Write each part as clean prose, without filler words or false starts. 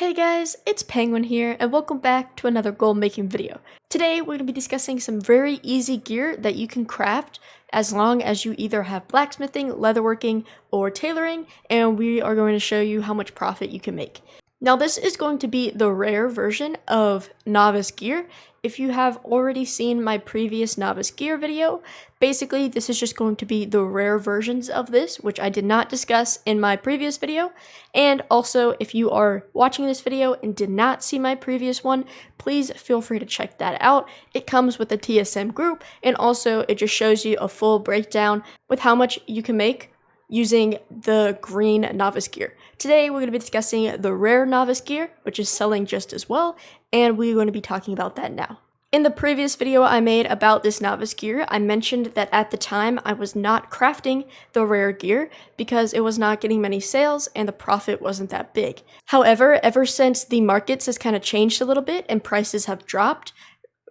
Hey guys, it's Penguin here, and welcome back to another gold making video. Today we're going to be discussing some very easy gear that you can craft as long as you either have blacksmithing, leatherworking, or tailoring, and we are going to show you how much profit you can make. Now this is going to be the rare version of novice gear. If you have already seen my previous novice gear video, basically this is just going to be the rare versions of this, which I did not discuss in my previous video. And also, if you are watching this video and did not see my previous one, please feel free to check that out. It comes with the TSM group, and also it just shows you a full breakdown with how much you can make using the green novice gear. Today we're going to be discussing the rare novice gear, which is selling just as well, and we're going to be talking about that now. In the previous video I made about this novice gear, I mentioned that at the time I was not crafting the rare gear because it was not getting many sales and the profit wasn't that big. However, ever since the markets has kind of changed a little bit and prices have dropped,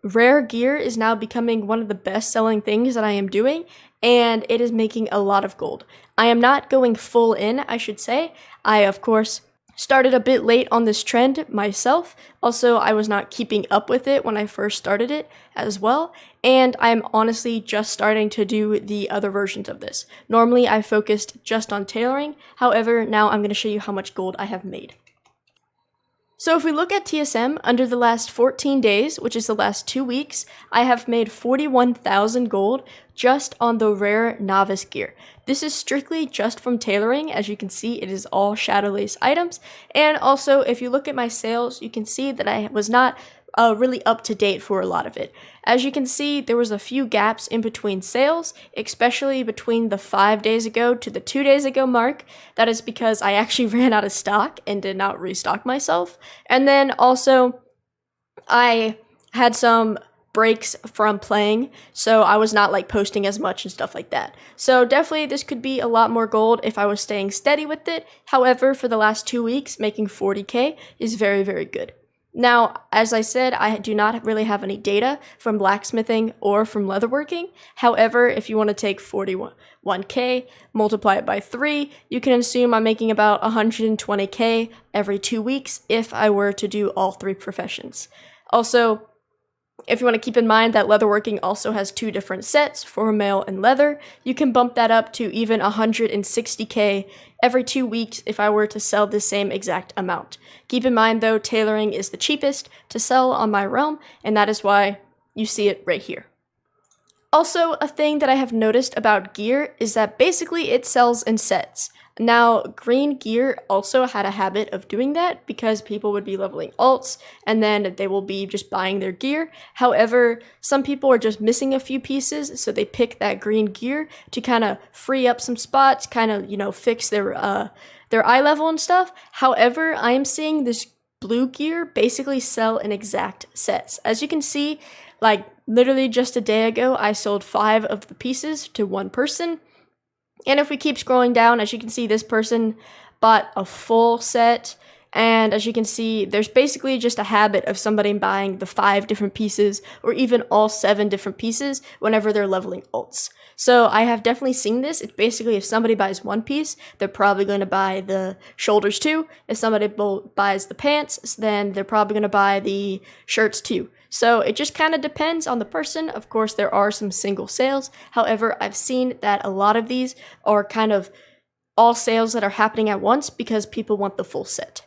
rare gear is now becoming one of the best selling things that I am doing, and it is making a lot of gold. I am not going full in, I should say. I, of course, started a bit late on this trend myself. Also, I was not keeping up with it when I first started it as well, and I'm honestly just starting to do the other versions of this. Normally, I focused just on tailoring. However, now I'm going to show you how much gold I have made. So if we look at TSM, under the last 14 days, which is the last 2 weeks, I have made 41,000 gold just on the rare novice gear. This is strictly just from tailoring. As you can see, it is all Shadowlands items. And also, if you look at my sales, you can see that I was not really up to date for a lot of it. As you can see, there was a few gaps in between sales, especially between the 5 days ago to the 2 days ago mark. That is because I actually ran out of stock and did not restock myself. And then also, I had some breaks from playing, so I was not like posting as much and stuff like that. So definitely this could be a lot more gold if I was staying steady with it. However, for the last 2 weeks, making 40k is very, very good. Now, as I said, I do not really have any data from blacksmithing or from leatherworking. However, if you want to take 41k, multiply it by 3, you can assume I'm making about 120k every 2 weeks if I were to do all 3 professions. Also, if you want to keep in mind that leatherworking also has 2 different sets for mail and leather, you can bump that up to even 160k every 2 weeks if I were to sell the same exact amount. Keep in mind though, tailoring is the cheapest to sell on my realm, and that is why you see it right here. Also, a thing that I have noticed about gear is that basically it sells in sets. Now, green gear also had a habit of doing that because people would be leveling alts and then they will be just buying their gear. However, some people are just missing a few pieces, so they pick that green gear to kind of free up some spots, kind of, fix their eye level and stuff. However, I am seeing this blue gear basically sell in exact sets. As you can see, like literally just a day ago, I sold 5 of the pieces to one person. And if we keep scrolling down, as you can see, this person bought a full set. And as you can see, there's basically just a habit of somebody buying the 5 different pieces or even all 7 different pieces whenever they're leveling alts. So I have definitely seen this. It's basically if somebody buys one piece, they're probably going to buy the shoulders too. If somebody buys the pants, then they're probably going to buy the shirts too. So it just kind of depends on the person. Of course, there are some single sales. However, I've seen that a lot of these are kind of all sales that are happening at once because people want the full set.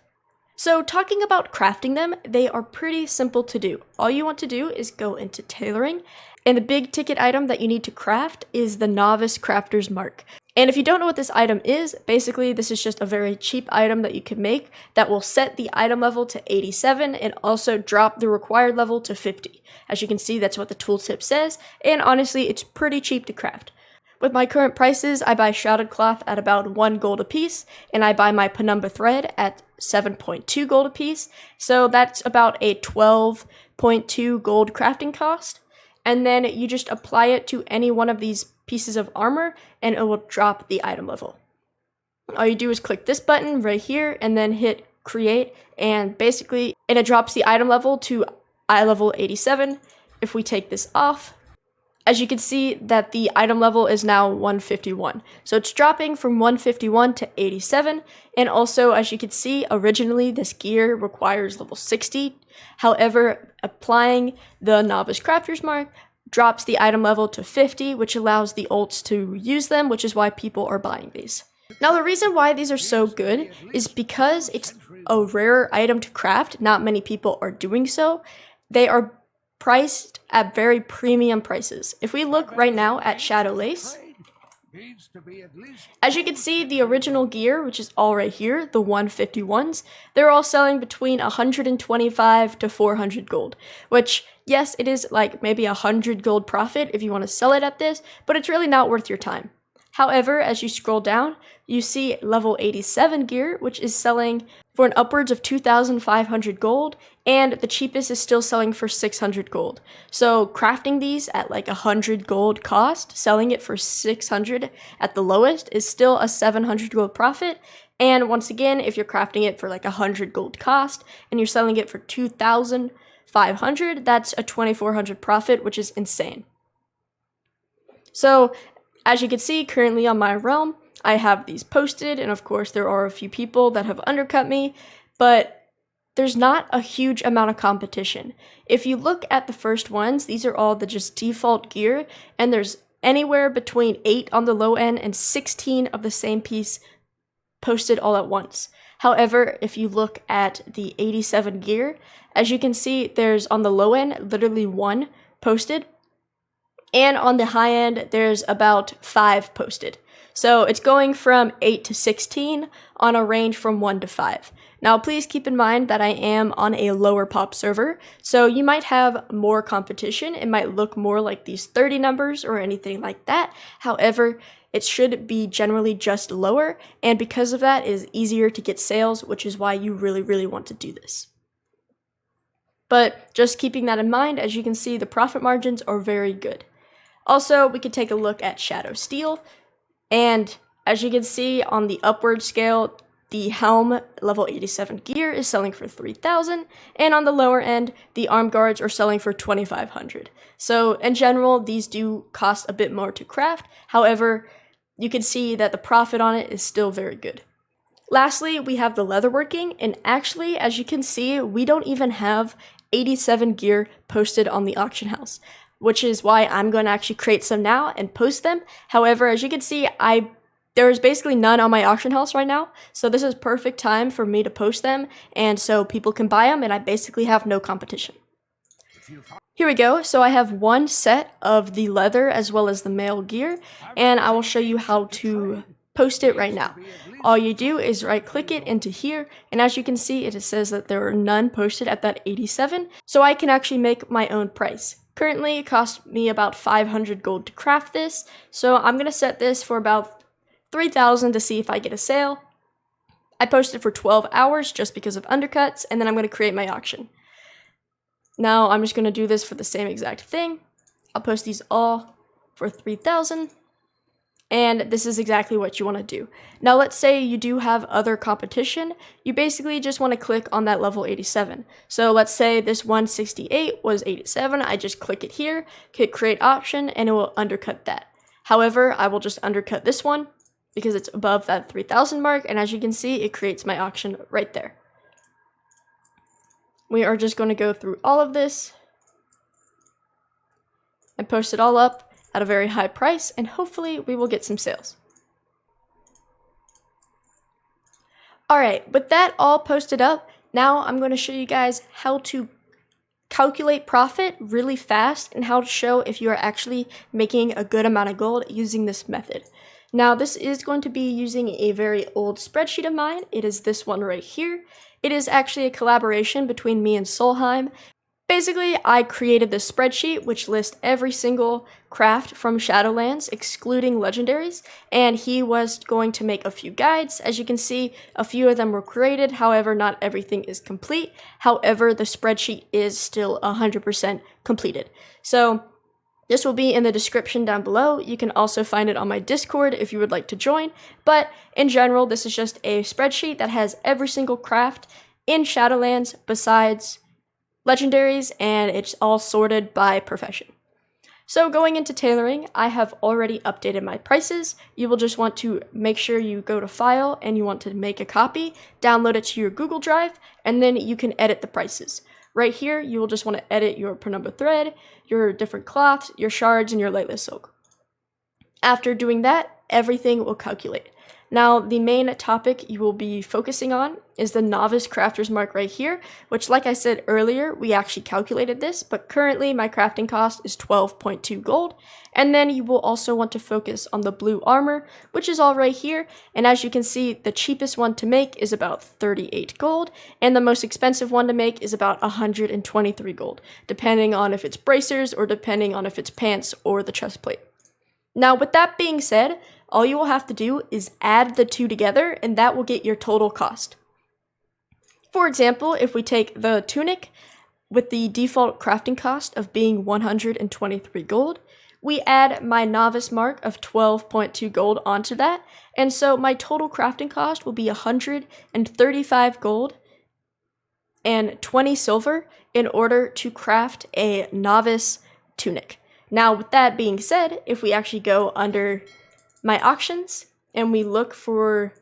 So talking about crafting them, they are pretty simple to do. All you want to do is go into tailoring, and the big ticket item that you need to craft is the Novice Crafter's Mark. And if you don't know what this item is, basically this is just a very cheap item that you can make that will set the item level to 87 and also drop the required level to 50. As you can see, that's what the tooltip says, and honestly, it's pretty cheap to craft. With my current prices, I buy shrouded cloth at about 1 gold a piece, and I buy my penumbra thread at 7.2 gold a piece, so that's about a 12.2 gold crafting cost. And then you just apply it to any one of these pieces of armor, and it will drop the item level. All you do is click this button right here, and then hit create, and it drops the item level to eye level 87. If we take this off, as you can see that the item level is now 151. So it's dropping from 151 to 87. And also, as you can see, originally this gear requires level 60. However, applying the Novice Crafter's Mark drops the item level to 50, which allows the ults to use them, which is why people are buying these. Now, the reason why these are so good is because it's a rare item to craft. Not many people are doing so. They are priced at very premium prices. If we look right now at Shadow Lace, as you can see, the original gear, which is all right here, the 151s, they're all selling between 125 to 400 gold, which, yes, it is like maybe 100 gold profit if you want to sell it at this, but it's really not worth your time. However, as you scroll down, you see level 87 gear, which is selling for an upwards of 2,500 gold, and the cheapest is still selling for 600 gold. So crafting these at like 100 gold cost, selling it for 600 at the lowest is still a 700 gold profit. And once again, if you're crafting it for like 100 gold cost and you're selling it for 2,500, that's a 2,400 profit, which is insane. So as you can see, currently on my realm, I have these posted, and of course there are a few people that have undercut me, but there's not a huge amount of competition. If you look at the first ones, these are all the just default gear, and there's anywhere between 8 on the low end and 16 of the same piece posted all at once. However, if you look at the 87 gear, as you can see, there's on the low end literally 1 posted, and on the high end, there's about 5 posted. So it's going from 8 to 16 on a range from 1 to 5. Now, please keep in mind that I am on a lower pop server, so you might have more competition. It might look more like these 30 numbers or anything like that. However, it should be generally just lower, and because of that, it is easier to get sales, which is why you really, really want to do this. But just keeping that in mind, as you can see, the profit margins are very good. Also, we could take a look at Shadow Steel, and as you can see on the upward scale, the helm level 87 gear is selling for 3,000, and on the lower end, the arm guards are selling for 2,500. So in general, these do cost a bit more to craft. However, you can see that the profit on it is still very good. Lastly, we have the leatherworking, and actually, as you can see, we don't even have 87 gear posted on the auction house, which is why I'm going to actually create some now and post them. However, as you can see, there's basically none on my auction house right now, so this is perfect time for me to post them, and so people can buy them, and I basically have no competition. Here we go. So I have one set of the leather as well as the mail gear, and I will show you how to post it right now. All you do is right click it into here, and as you can see, it says that there are none posted at that 87, so I can actually make my own price. Currently, it costs me about 500 gold to craft this, so I'm going to set this for about 3,000 to see if I get a sale. I posted for 12 hours just because of undercuts, and then I'm going to create my auction. Now, I'm just going to do this for the same exact thing. I'll post these all for 3,000, and this is exactly what you want to do. Now, let's say you do have other competition. You basically just want to click on that level 87. So let's say this 168 was 87. I just click it here, hit create option, and it will undercut that. However, I will just undercut this one because it's above that 3,000 mark, and as you can see, it creates my auction right there. We are just going to go through all of this and post it all up at a very high price, and hopefully we will get some sales. Alright, with that all posted up, now I'm going to show you guys how to calculate profit really fast and how to show if you are actually making a good amount of gold using this method. Now, this is going to be using a very old spreadsheet of mine. It is this one right here. It is actually a collaboration between me and Solheim. Basically, I created this spreadsheet which lists every single craft from Shadowlands, excluding legendaries, and he was going to make a few guides. As you can see, a few of them were created, however, not everything is complete. However, the spreadsheet is still 100% completed. So this will be in the description down below. You can also find it on my Discord if you would like to join, but in general, this is just a spreadsheet that has every single craft in Shadowlands besides legendaries, and it's all sorted by profession. So going into tailoring, I have already updated my prices. You will just want to make sure you go to File and you want to make a copy, download it to your Google Drive, and then you can edit the prices. Right here, you will just want to edit your per number thread, your different cloths, your shards, and your lightless silk. After doing that, everything will calculate. Now, the main topic you will be focusing on is the Novice Crafter's Mark right here, which, like I said earlier, we actually calculated this, but currently my crafting cost is 12.2 gold. And then you will also want to focus on the blue armor, which is all right here. And as you can see, the cheapest one to make is about 38 gold, and the most expensive one to make is about 123 gold, depending on if it's bracers or depending on if it's pants or the chest plate. Now, with that being said, all you will have to do is add the two together, and that will get your total cost. For example, if we take the tunic with the default crafting cost of being 123 gold, we add my novice mark of 12.2 gold onto that, and so my total crafting cost will be 135 gold and 20 silver in order to craft a novice tunic. Now, with that being said, if we actually go under my auctions and we look for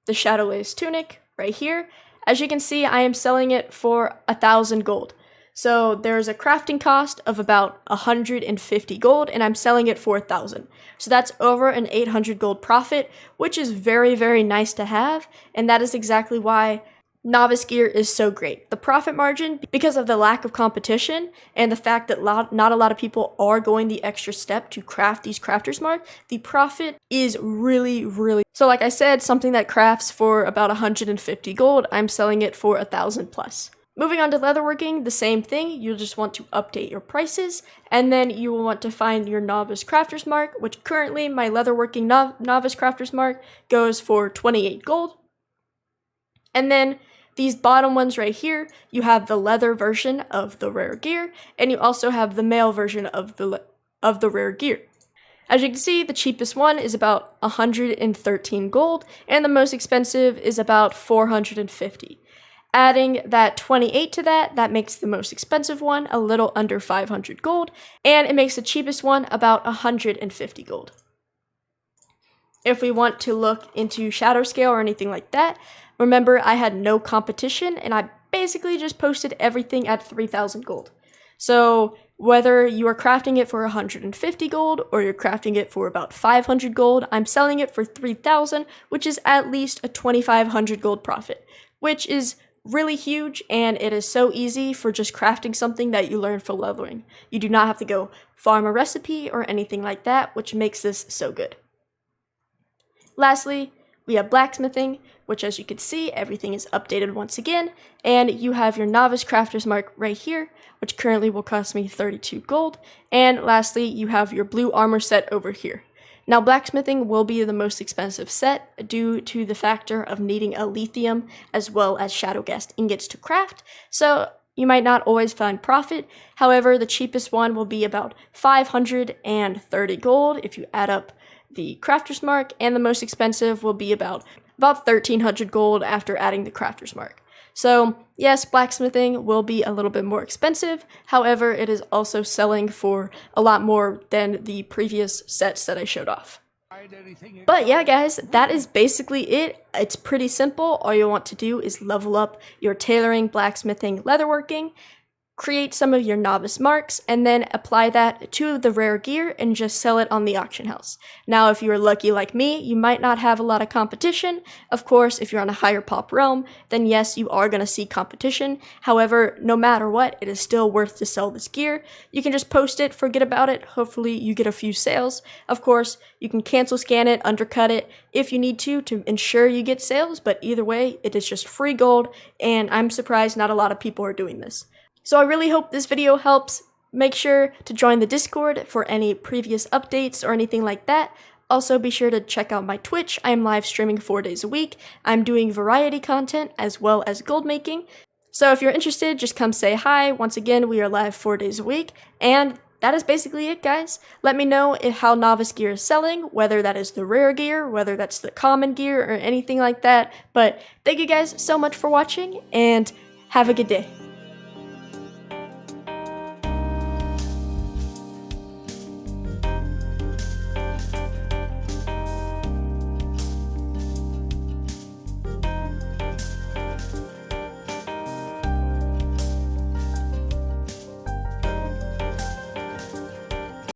the Shadowlands tunic right here, as you can see, I am selling it for 1,000 gold. So there's a crafting cost of about 150 gold, and I'm selling it for 1,000. So that's over an 800 gold profit, which is very, very nice to have, and that is exactly why novice gear is so great. The profit margin, because of the lack of competition and the fact that not a lot of people are going the extra step to craft these crafters mark, the profit is really. So like I said, something that crafts for about 150 gold, I'm selling it for 1,000 plus. Moving on to leatherworking, the same thing. You'll just want to update your prices, and then you will want to find your novice crafter's mark, which currently my leatherworking novice crafter's mark goes for 28 gold. And then these bottom ones right here, you have the leather version of the rare gear, and you also have the mail version of the rare gear. As you can see, the cheapest one is about 113 gold, and the most expensive is about 450. Adding that 28 to that makes the most expensive one a little under 500 gold, and it makes the cheapest one about 150 gold. If we want to look into shadow scale or anything like that, remember I had no competition and I basically just posted everything at 3,000 gold. So whether you are crafting it for 150 gold or you're crafting it for about 500 gold, I'm selling it for 3,000, which is at least a 2,500 gold profit, which is really huge, and it is so easy for just crafting something that you learn for leveling. You do not have to go farm a recipe or anything like that, which makes this so good. Lastly, we have blacksmithing, which as you can see, everything is updated once again, and you have your novice crafter's mark right here, which currently will cost me 32 gold, and lastly, you have your blue armor set over here. Now, blacksmithing will be the most expensive set due to the factor of needing a lithium as well as shadowghast ingots to craft, so you might not always find profit. However, the cheapest one will be about 530 gold if you add up the crafter's mark, and the most expensive will be about 1,300 gold after adding the crafter's mark. So yes, blacksmithing will be a little bit more expensive. However, it is also selling for a lot more than the previous sets that I showed off. But yeah, guys, that is basically it. It's pretty simple. All you want to do is level up your tailoring, blacksmithing, leatherworking, create some of your novice marks, and then apply that to the rare gear and just sell it on the auction house. Now, if you're lucky like me, you might not have a lot of competition. Of course, if you're on a higher pop realm, then yes, you are going to see competition. However, no matter what, it is still worth to sell this gear. You can just post it, forget about it. Hopefully, you get a few sales. Of course, you can cancel scan it, undercut it if you need to ensure you get sales, but either way, it is just free gold, and I'm surprised not a lot of people are doing this. So I really hope this video helps. Make sure to join the Discord for any previous updates or anything like that. Also, be sure to check out my Twitch. I am live streaming 4 days a week. I'm doing variety content as well as gold making. So if you're interested, just come say hi. Once again, we are live 4 days a week. And that is basically it, guys. Let me know how novice gear is selling, whether that is the rare gear, whether that's the common gear, or anything like that. But thank you guys so much for watching, and have a good day.